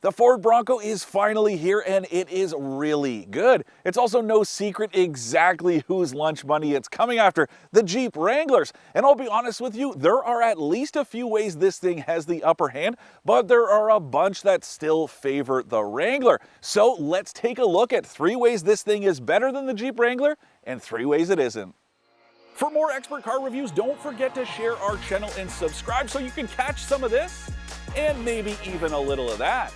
The Ford Bronco is finally here and it is really good. It's also no secret exactly whose lunch money it's coming after, the Jeep Wranglers. And I'll be honest with you, there are at least a few ways this thing has the upper hand, but there are a bunch that still favor the Wrangler. So let's take a look at 3 ways this thing is better than the Jeep Wrangler and 3 ways it isn't. For more expert car reviews, don't forget to share our channel and subscribe so you can catch some of this and maybe even a little of that.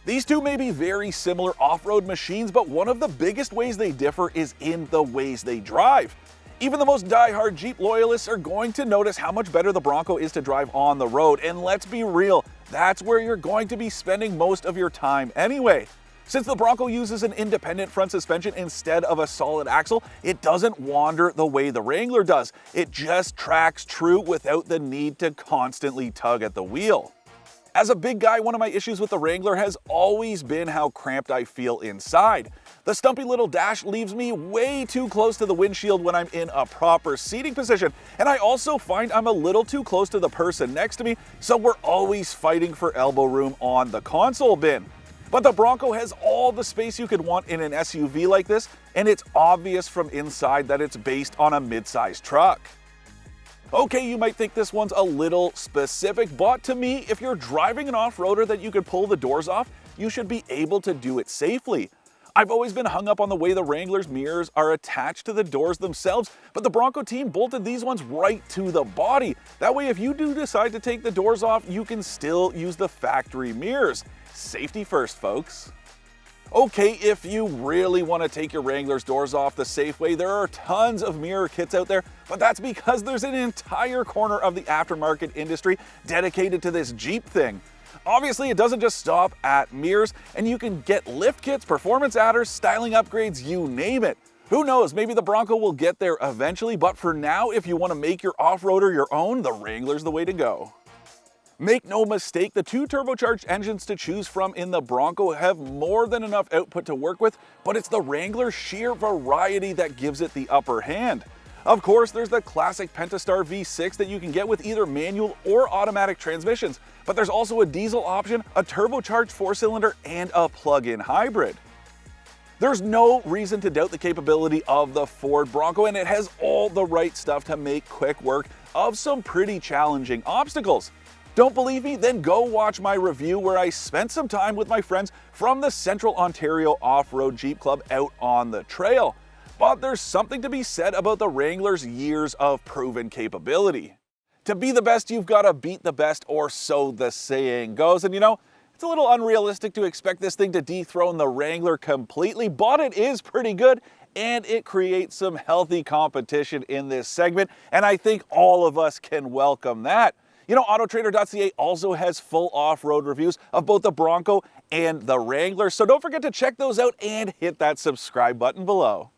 These two may be very similar off-road machines, but one of the biggest ways they differ is in the ways they drive. Even the most die-hard Jeep loyalists are going to notice how much better the Bronco is to drive on the road, and let's be real, that's where you're going to be spending most of your time anyway. Since the Bronco uses an independent front suspension instead of a solid axle, it doesn't wander the way the Wrangler does. It just tracks true without the need to constantly tug at the wheel. As a big guy, one of my issues with the Wrangler has always been how cramped I feel inside. The stumpy little dash leaves me way too close to the windshield when I'm in a proper seating position, and I also find I'm a little too close to the person next to me, so we're always fighting for elbow room on the console bin. But the Bronco has all the space you could want in an SUV like this, and it's obvious from inside that it's based on a mid-sized truck. Okay, you might think this one's a little specific, but to me, if you're driving an off-roader that you could pull the doors off, you should be able to do it safely. I've always been hung up on the way the Wrangler's mirrors are attached to the doors themselves, but the Bronco team bolted these ones right to the body. That way, if you do decide to take the doors off, you can still use the factory mirrors. Safety first, folks. Okay, if you really want to take your Wrangler's doors off the safe way, there are tons of mirror kits out there, but that's because there's an entire corner of the aftermarket industry dedicated to this Jeep thing. Obviously, it doesn't just stop at mirrors, and you can get lift kits, performance adders, styling upgrades, you name it. Who knows, maybe the Bronco will get there eventually, but for now, if you want to make your off-roader your own, the Wrangler's the way to go. Make no mistake, the 2 turbocharged engines to choose from in the Bronco have more than enough output to work with, but it's the Wrangler's sheer variety that gives it the upper hand. Of course, there's the classic Pentastar V6 that you can get with either manual or automatic transmissions, but there's also a diesel option, a turbocharged 4-cylinder, and a plug-in hybrid. There's no reason to doubt the capability of the Ford Bronco, and it has all the right stuff to make quick work of some pretty challenging obstacles. Don't believe me? Then go watch my review where I spent some time with my friends from the Central Ontario Off-Road Jeep Club out on the trail. But there's something to be said about the Wrangler's years of proven capability. To be the best, you've got to beat the best, or so the saying goes. And you know, it's a little unrealistic to expect this thing to dethrone the Wrangler completely, but it is pretty good, and it creates some healthy competition in this segment, and I think all of us can welcome that. You know, AutoTrader.ca also has full off-road reviews of both the Bronco and the Wrangler, so don't forget to check those out and hit that subscribe button below.